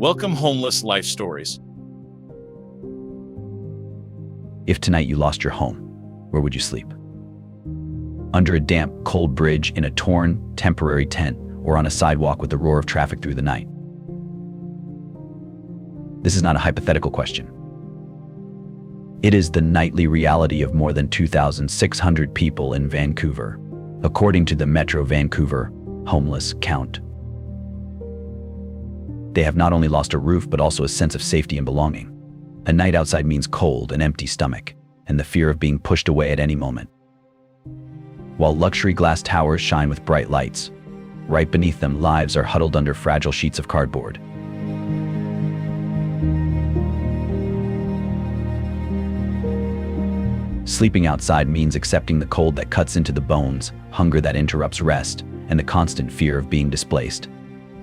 Welcome Homeless Life Stories. If tonight you lost your home, where would you sleep? Under a damp, cold bridge, in a torn, temporary tent, or on a sidewalk with the roar of traffic through the night? This is not a hypothetical question. It is the nightly reality of more than 2,600 people in Vancouver, according to the Metro Vancouver homeless count. They have not only lost a roof, but also a sense of safety and belonging. A night outside means cold, an empty stomach, and the fear of being pushed away at any moment. While luxury glass towers shine with bright lights, right beneath them, lives are huddled under fragile sheets of cardboard. Sleeping outside means accepting the cold that cuts into the bones, hunger that interrupts rest, and the constant fear of being displaced.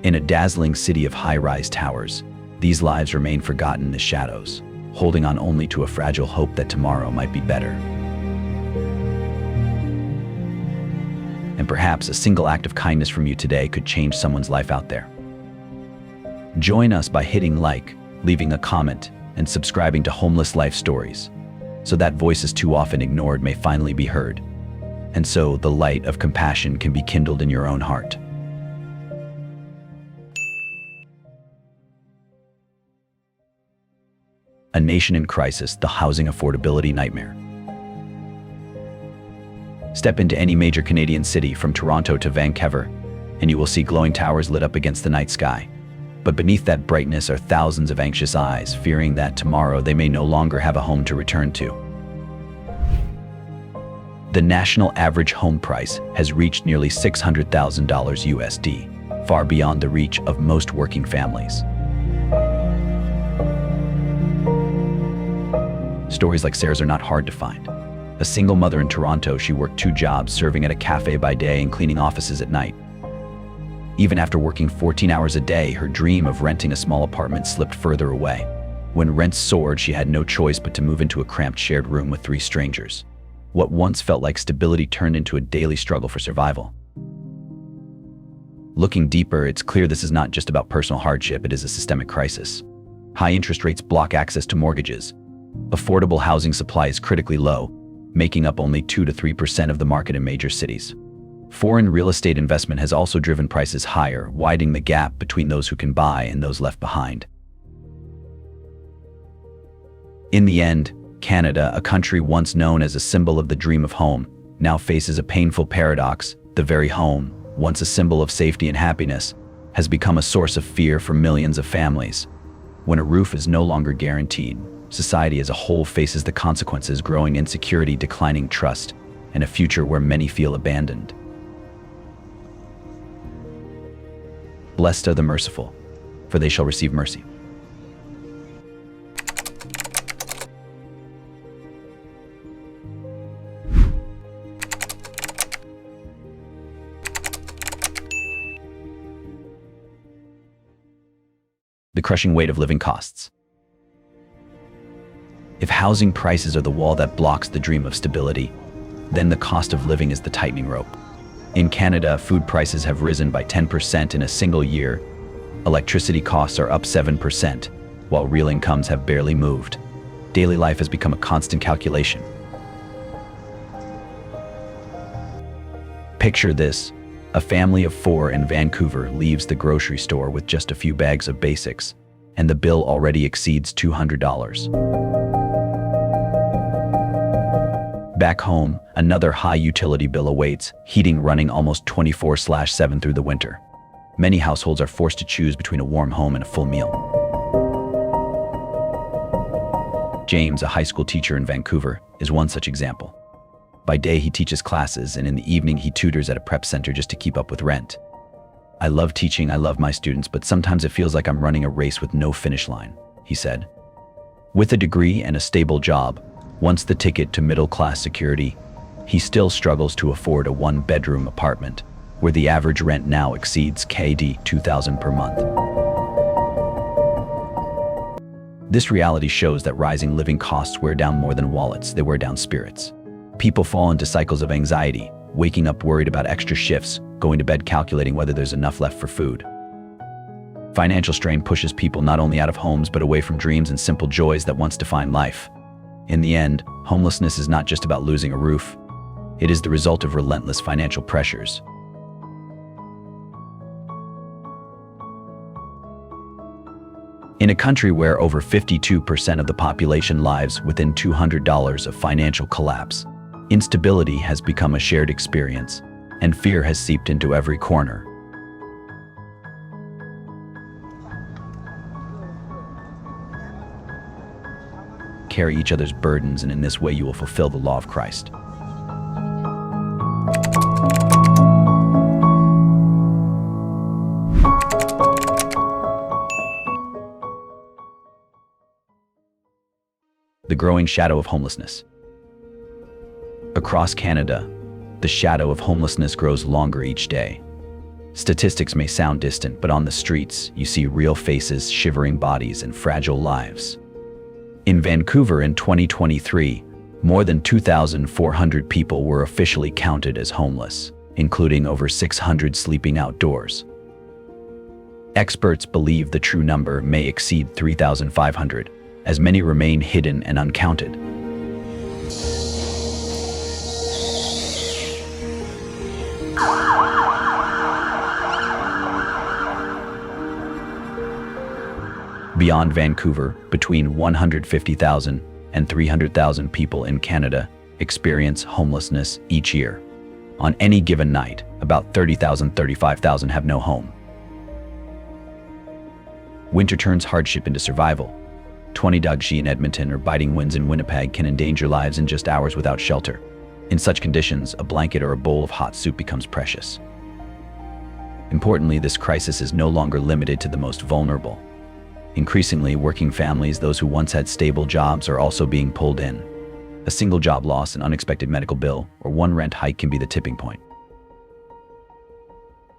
In a dazzling city of high-rise towers, these lives remain forgotten as shadows, holding on only to a fragile hope that tomorrow might be better. And perhaps a single act of kindness from you today could change someone's life out there. Join us by hitting like, leaving a comment, and subscribing to Homeless Life Stories, so that voices too often ignored may finally be heard, and so the light of compassion can be kindled in your own heart. A nation in crisis, the housing affordability nightmare. Step into any major Canadian city from Toronto to Vancouver, and you will see glowing towers lit up against the night sky. But beneath that brightness are thousands of anxious eyes, fearing that tomorrow they may no longer have a home to return to. The national average home price has reached nearly $600,000 USD, far beyond the reach of most working families. Stories like Sarah's are not hard to find. A single mother in Toronto, she worked 2 jobs, serving at a cafe by day and cleaning offices at night. Even after working 14 hours a day, her dream of renting a small apartment slipped further away. When rents soared, she had no choice but to move into a cramped shared room with 3 strangers. What once felt like stability turned into a daily struggle for survival. Looking deeper, it's clear this is not just about personal hardship, it is a systemic crisis. High interest rates block access to mortgages. Affordable housing supply is critically low, making up only 2 to 3% of the market in major cities. Foreign real estate investment has also driven prices higher, widening the gap between those who can buy and those left behind. In the end, Canada, a country once known as a symbol of the dream of home, now faces a painful paradox. The very home, once a symbol of safety and happiness, has become a source of fear for millions of families. When a roof is no longer guaranteed, society as a whole faces the consequences: growing insecurity, declining trust, and a future where many feel abandoned. Blessed are the merciful, for they shall receive mercy. The crushing weight of living costs. If housing prices are the wall that blocks the dream of stability, then the cost of living is the tightening rope. In Canada, food prices have risen by 10% in a single year. Electricity costs are up 7%, while real incomes have barely moved. Daily life has become a constant calculation. Picture this: a family of 4 in Vancouver leaves the grocery store with just a few bags of basics, and the bill already exceeds $200. Back home, another high utility bill awaits, heating running almost 24/7 through the winter. Many households are forced to choose between a warm home and a full meal. James, a high school teacher in Vancouver, is one such example. By day, he teaches classes, and in the evening, he tutors at a prep center just to keep up with rent. "I love teaching, I love my students, but sometimes it feels like I'm running a race with no finish line," he said. With a degree and a stable job, once the ticket to middle-class security, he still struggles to afford a 1-bedroom apartment, where the average rent now exceeds $2,000 per month. This reality shows that rising living costs wear down more than wallets, they wear down spirits. People fall into cycles of anxiety, waking up worried about extra shifts, going to bed calculating whether there's enough left for food. Financial strain pushes people not only out of homes but away from dreams and simple joys that once defined life. In the end, homelessness is not just about losing a roof. It is the result of relentless financial pressures. In a country where over 52% of the population lives within $200 of financial collapse, instability has become a shared experience, and fear has seeped into every corner. Carry each other's burdens, and in this way you will fulfill the law of Christ. The growing shadow of homelessness. Across Canada, the shadow of homelessness grows longer each day. Statistics may sound distant, but on the streets, you see real faces, shivering bodies, and fragile lives. In Vancouver in 2023, more than 2,400 people were officially counted as homeless, including over 600 sleeping outdoors. Experts believe the true number may exceed 3,500, as many remain hidden and uncounted. Beyond Vancouver, between 150,000 and 300,000 people in Canada experience homelessness each year. On any given night, about 35,000 have no home. Winter turns hardship into survival. 20°C in Edmonton or biting winds in Winnipeg can endanger lives in just hours without shelter. In such conditions, a blanket or a bowl of hot soup becomes precious. Importantly, this crisis is no longer limited to the most vulnerable. Increasingly, working families, those who once had stable jobs, are also being pulled in. A single job loss, an unexpected medical bill, or one rent hike can be the tipping point.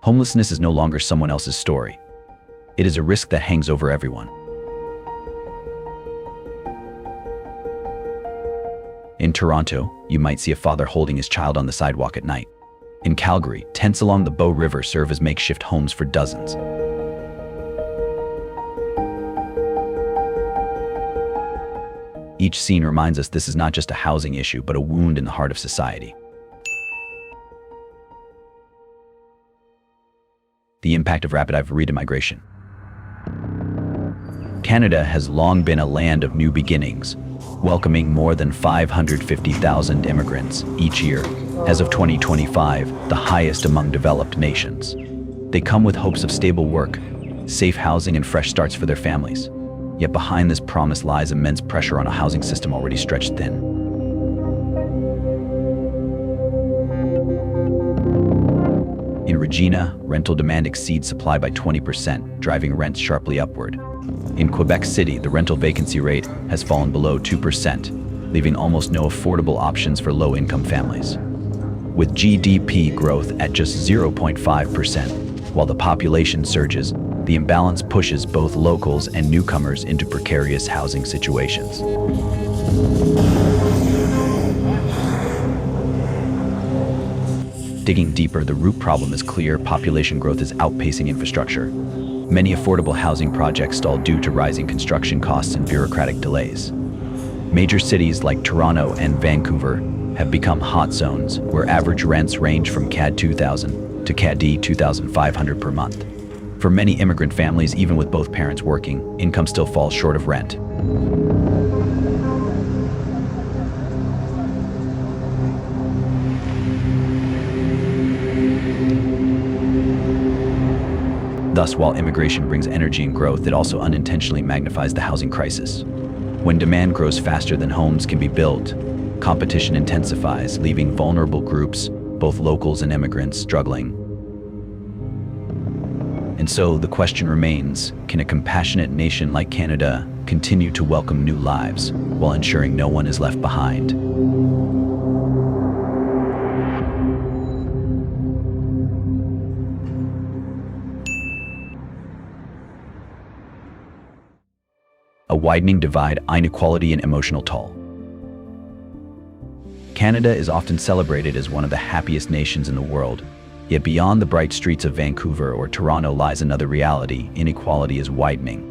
Homelessness is no longer someone else's story. It is a risk that hangs over everyone. In Toronto, you might see a father holding his child on the sidewalk at night. In Calgary, tents along the Bow River serve as makeshift homes for dozens. Each scene reminds us this is not just a housing issue, but a wound in the heart of society. The impact of rapid immigration. Canada has long been a land of new beginnings, welcoming more than 550,000 immigrants each year. As of 2025, the highest among developed nations. They come with hopes of stable work, safe housing, and fresh starts for their families. Yet behind this promise lies immense pressure on a housing system already stretched thin. In Regina, rental demand exceeds supply by 20%, driving rents sharply upward. In Quebec City, the rental vacancy rate has fallen below 2%, leaving almost no affordable options for low-income families. With GDP growth at just 0.5%, while the population surges, the imbalance pushes both locals and newcomers into precarious housing situations. Digging deeper, the root problem is clear: population growth is outpacing infrastructure. Many affordable housing projects stall due to rising construction costs and bureaucratic delays. Major cities like Toronto and Vancouver have become hot zones where average rents range from CAD 2,000 to CAD 2,500 per month. For many immigrant families, even with both parents working, income still falls short of rent. Thus, while immigration brings energy and growth, it also unintentionally magnifies the housing crisis. When demand grows faster than homes can be built, competition intensifies, leaving vulnerable groups, both locals and immigrants, struggling. And so the question remains, can a compassionate nation like Canada continue to welcome new lives while ensuring no one is left behind? A widening divide, inequality, and emotional toll. Canada is often celebrated as one of the happiest nations in the world, Yet beyond the bright streets of Vancouver or Toronto lies another reality: inequality is widening.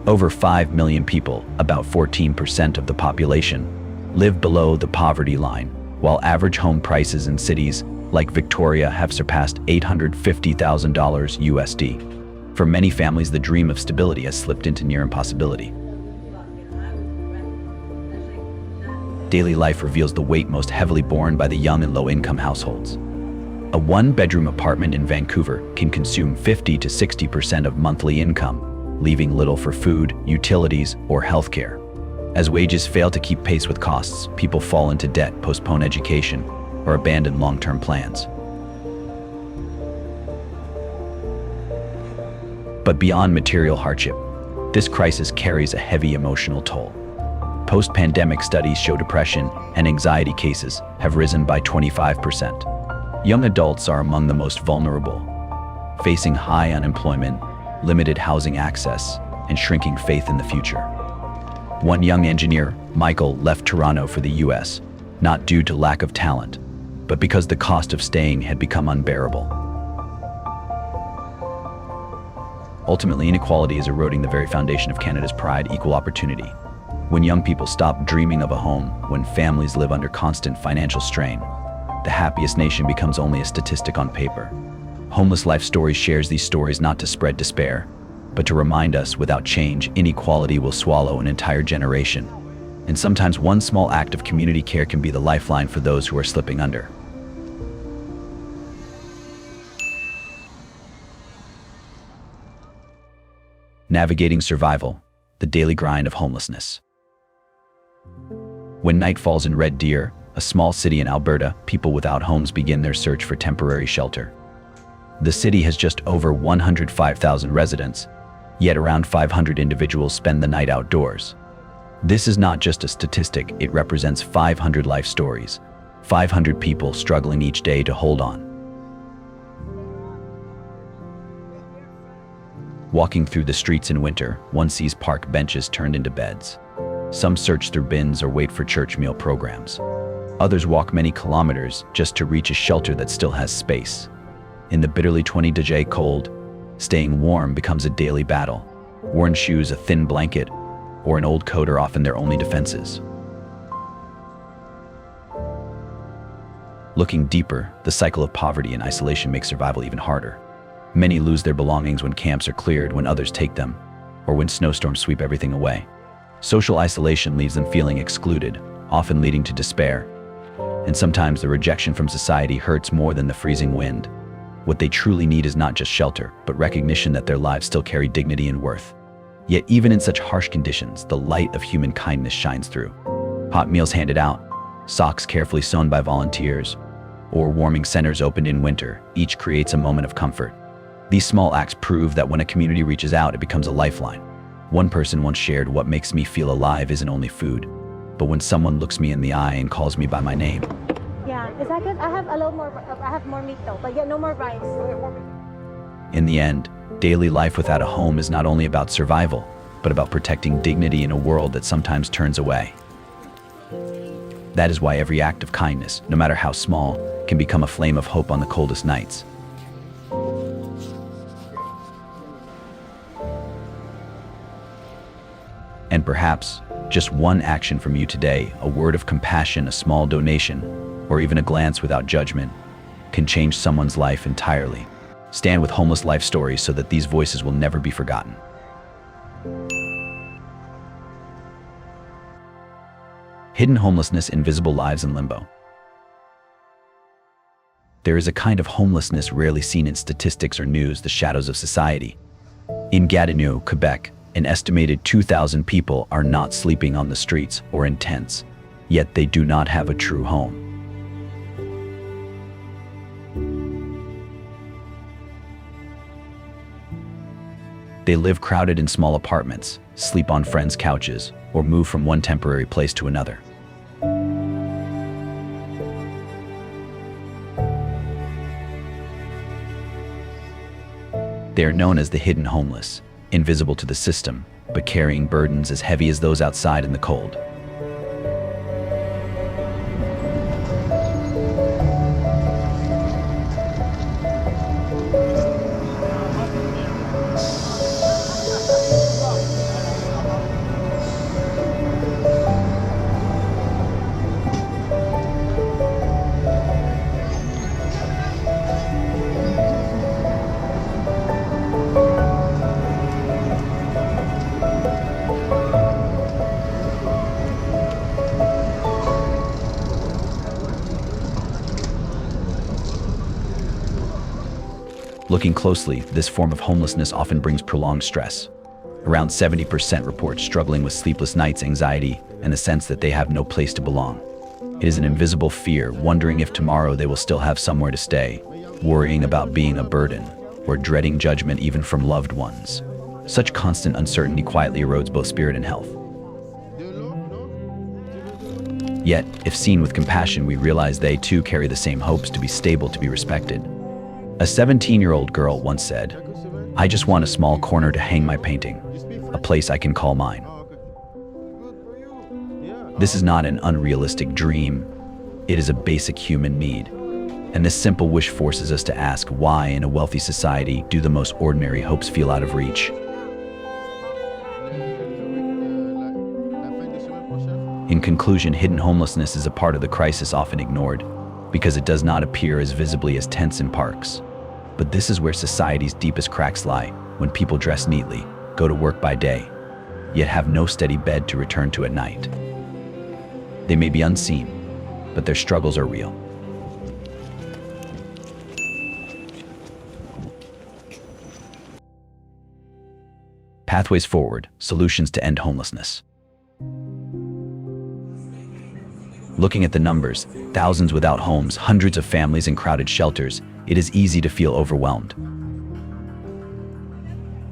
Over 5 million people, about 14% of the population, live below the poverty line, while average home prices in cities like Victoria have surpassed $850,000 USD. For many families, the dream of stability has slipped into near impossibility. Daily life reveals the weight most heavily borne by the young and low-income households. A one-bedroom apartment in Vancouver can consume 50 to 60% of monthly income, leaving little for food, utilities, or healthcare. As wages fail to keep pace with costs, people fall into debt, postpone education, or abandon long-term plans. But beyond material hardship, this crisis carries a heavy emotional toll. Post-pandemic studies show depression and anxiety cases have risen by 25%. Young adults are among the most vulnerable, facing high unemployment, limited housing access, and shrinking faith in the future. One young engineer, Michael, left Toronto for the US, not due to lack of talent, but because the cost of staying had become unbearable. Ultimately, inequality is eroding the very foundation of Canada's pride: equal opportunity. When young people stop dreaming of a home, when families live under constant financial strain, the happiest nation becomes only a statistic on paper. Homeless Life Stories shares these stories not to spread despair, but to remind us without change, inequality will swallow an entire generation. And sometimes one small act of community care can be the lifeline for those who are slipping under. Navigating survival, the daily grind of homelessness. When night falls in Red Deer, a small city in Alberta, people without homes begin their search for temporary shelter. The city has just over 105,000 residents, yet around 500 individuals spend the night outdoors. This is not just a statistic, it represents 500 life stories, 500 people struggling each day to hold on. Walking through the streets in winter, one sees park benches turned into beds. Some search through bins or wait for church meal programs. Others walk many kilometers just to reach a shelter that still has space. In the bitterly 20-degree cold, staying warm becomes a daily battle. Worn shoes, a thin blanket, or an old coat are often their only defenses. Looking deeper, the cycle of poverty and isolation makes survival even harder. Many lose their belongings when camps are cleared, when others take them, or when snowstorms sweep everything away. Social isolation leaves them feeling excluded, often leading to despair. And sometimes the rejection from society hurts more than the freezing wind. What they truly need is not just shelter, but recognition that their lives still carry dignity and worth. Yet even in such harsh conditions, the light of human kindness shines through. Hot meals handed out, socks carefully sewn by volunteers, or warming centers opened in winter, each creates a moment of comfort. These small acts prove that when a community reaches out, it becomes a lifeline. One person once shared, "What makes me feel alive isn't only food, but when someone looks me in the eye and calls me by my name." Yeah, is that good? I have more meat though, but yeah, no more rice. In the end, daily life without a home is not only about survival, but about protecting dignity in a world that sometimes turns away. That is why every act of kindness, no matter how small, can become a flame of hope on the coldest nights. And perhaps, just one action from you today, a word of compassion, a small donation, or even a glance without judgment, can change someone's life entirely. Stand with Homeless Life Stories so that these voices will never be forgotten. Hidden homelessness, invisible lives in limbo. There is a kind of homelessness rarely seen in statistics or news, the shadows of society. In Gatineau, Quebec, an estimated 2,000 people are not sleeping on the streets or in tents, yet they do not have a true home. They live crowded in small apartments, sleep on friends' couches, or move from one temporary place to another. They are known as the hidden homeless, invisible to the system, but carrying burdens as heavy as those outside in the cold. Looking closely, this form of homelessness often brings prolonged stress. Around 70% report struggling with sleepless nights, anxiety, and the sense that they have no place to belong. It is an invisible fear, wondering if tomorrow they will still have somewhere to stay, worrying about being a burden, or dreading judgment even from loved ones. Such constant uncertainty quietly erodes both spirit and health. Yet, if seen with compassion, we realize they too carry the same hopes to be stable, to be respected. A 17-year-old girl once said, "I just want a small corner to hang my painting, a place I can call mine." This is not an unrealistic dream. It is a basic human need. And this simple wish forces us to ask, why in a wealthy society do the most ordinary hopes feel out of reach? In conclusion, hidden homelessness is a part of the crisis often ignored because it does not appear as visibly as tents in parks. But this is where society's deepest cracks lie, when people dress neatly, go to work by day, yet have no steady bed to return to at night. They may be unseen, but their struggles are real. Pathways forward, solutions to end homelessness. Looking at the numbers, thousands without homes, hundreds of families in crowded shelters, it is easy to feel overwhelmed.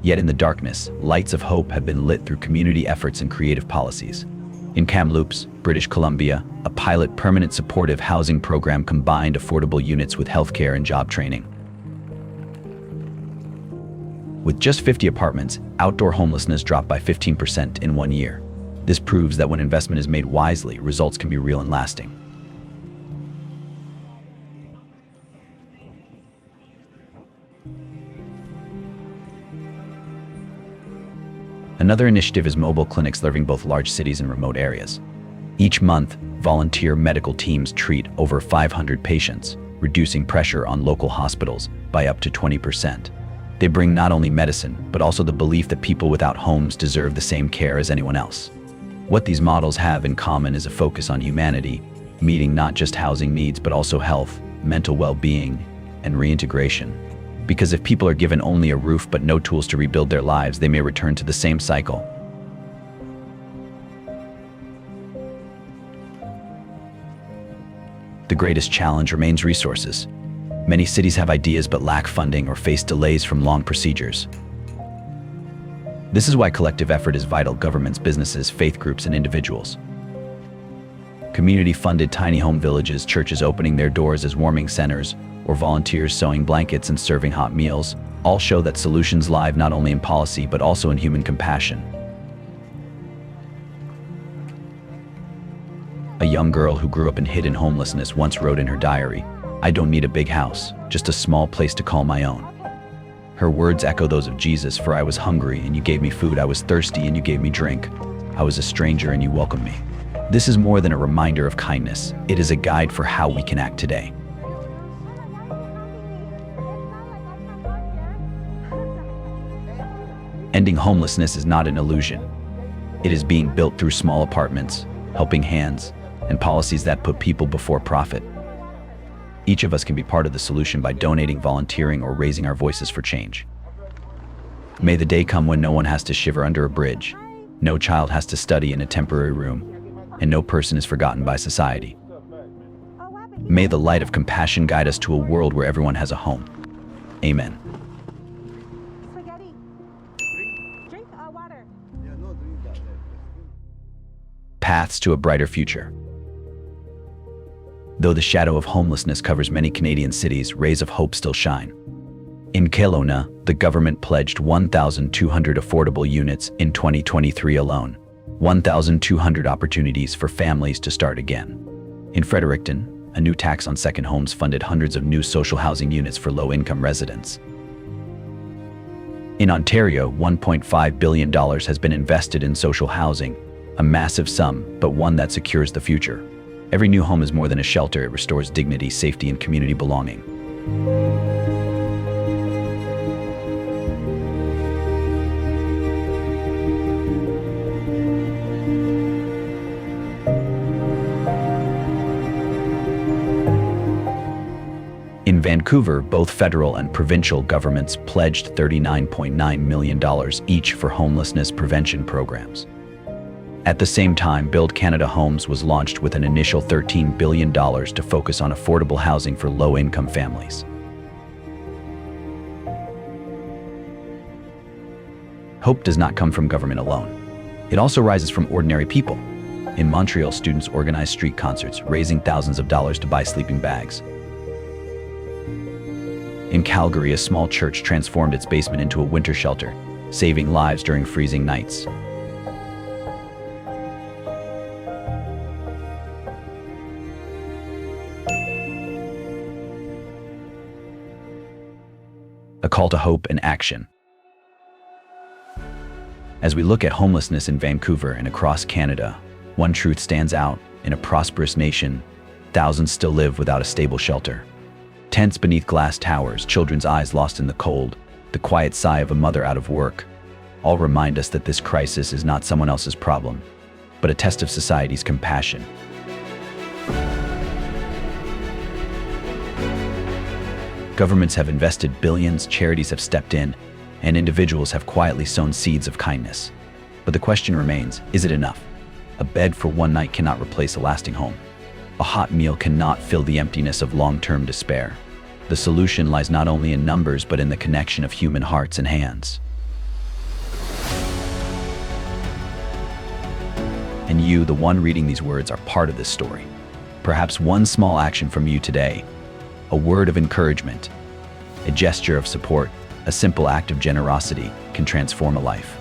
Yet in the darkness, lights of hope have been lit through community efforts and creative policies. In Kamloops, British Columbia, a pilot permanent supportive housing program combined affordable units with healthcare and job training. With just 50 apartments, outdoor homelessness dropped by 15% in 1 year. This proves that when investment is made wisely, results can be real and lasting. Another initiative is mobile clinics serving both large cities and remote areas. Each month, volunteer medical teams treat over 500 patients, reducing pressure on local hospitals by up to 20%. They bring not only medicine, but also the belief that people without homes deserve the same care as anyone else. What these models have in common is a focus on humanity, meeting not just housing needs, but also health, mental well-being, and reintegration. Because if people are given only a roof but no tools to rebuild their lives, they may return to the same cycle. The greatest challenge remains resources. Many cities have ideas but lack funding or face delays from long procedures. This is why collective effort is vital. Governments, businesses, faith groups, and individuals. Community-funded tiny home villages, churches opening their doors as warming centers, or volunteers sewing blankets and serving hot meals, all show that solutions lie not only in policy but also in human compassion. A young girl who grew up in hidden homelessness once wrote in her diary, "I don't need a big house, just a small place to call my own." Her words echo those of Jesus, "For I was hungry and you gave me food, I was thirsty and you gave me drink, I was a stranger and you welcomed me." This is more than a reminder of kindness, it is a guide for how we can act today. Ending homelessness is not an illusion. It is being built through small apartments, helping hands, and policies that put people before profit. Each of us can be part of the solution by donating, volunteering, or raising our voices for change. May the day come when no one has to shiver under a bridge, no child has to study in a temporary room, and no person is forgotten by society. May the light of compassion guide us to a world where everyone has a home. Amen. Spaghetti. Drink water. Paths to a brighter future. Though the shadow of homelessness covers many Canadian cities, rays of hope still shine. In Kelowna, the government pledged 1,200 affordable units in 2023 alone, 1,200 opportunities for families to start again. In Fredericton, a new tax on second homes funded hundreds of new social housing units for low-income residents. In Ontario, $1.5 billion has been invested in social housing, a massive sum, but one that secures the future. Every new home is more than a shelter, it restores dignity, safety, and community belonging. In In Vancouver, both federal and provincial governments pledged $39.9 million each for homelessness prevention programs. At the same time, Build Canada Homes was launched with an initial $13 billion to focus on affordable housing for low-income families. Hope does not come from government alone. It also rises from ordinary people. In Montreal, students organized street concerts, raising thousands of dollars to buy sleeping bags. In Calgary, a small church transformed its basement into a winter shelter, saving lives during freezing nights. A call to hope and action. As we look at homelessness in Vancouver and across Canada, one truth stands out. In a prosperous nation, thousands still live without a stable shelter. Tents beneath glass towers, children's eyes lost in the cold, the quiet sigh of a mother out of work, all remind us that this crisis is not someone else's problem, but a test of society's compassion. Governments have invested billions, charities have stepped in, and individuals have quietly sown seeds of kindness. But the question remains, is it enough? A bed for one night cannot replace a lasting home. A hot meal cannot fill the emptiness of long-term despair. The solution lies not only in numbers, but in the connection of human hearts and hands. And you, the one reading these words, are part of this story. Perhaps one small action from you today, a word of encouragement, a gesture of support, a simple act of generosity can transform a life.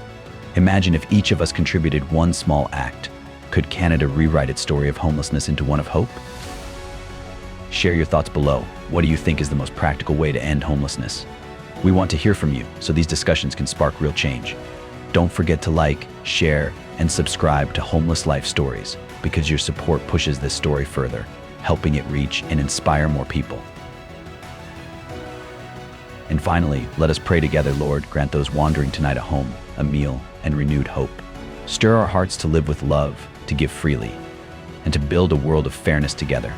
Imagine if each of us contributed one small act. Could Canada rewrite its story of homelessness into one of hope? Share your thoughts below. What do you think is the most practical way to end homelessness? We want to hear from you so these discussions can spark real change. Don't forget to like, share, and subscribe to Homeless Life Stories, because your support pushes this story further, helping it reach and inspire more people. And finally, let us pray together. Lord, grant those wandering tonight a home, a meal, and renewed hope. Stir our hearts to live with love, to give freely, and to build a world of fairness together.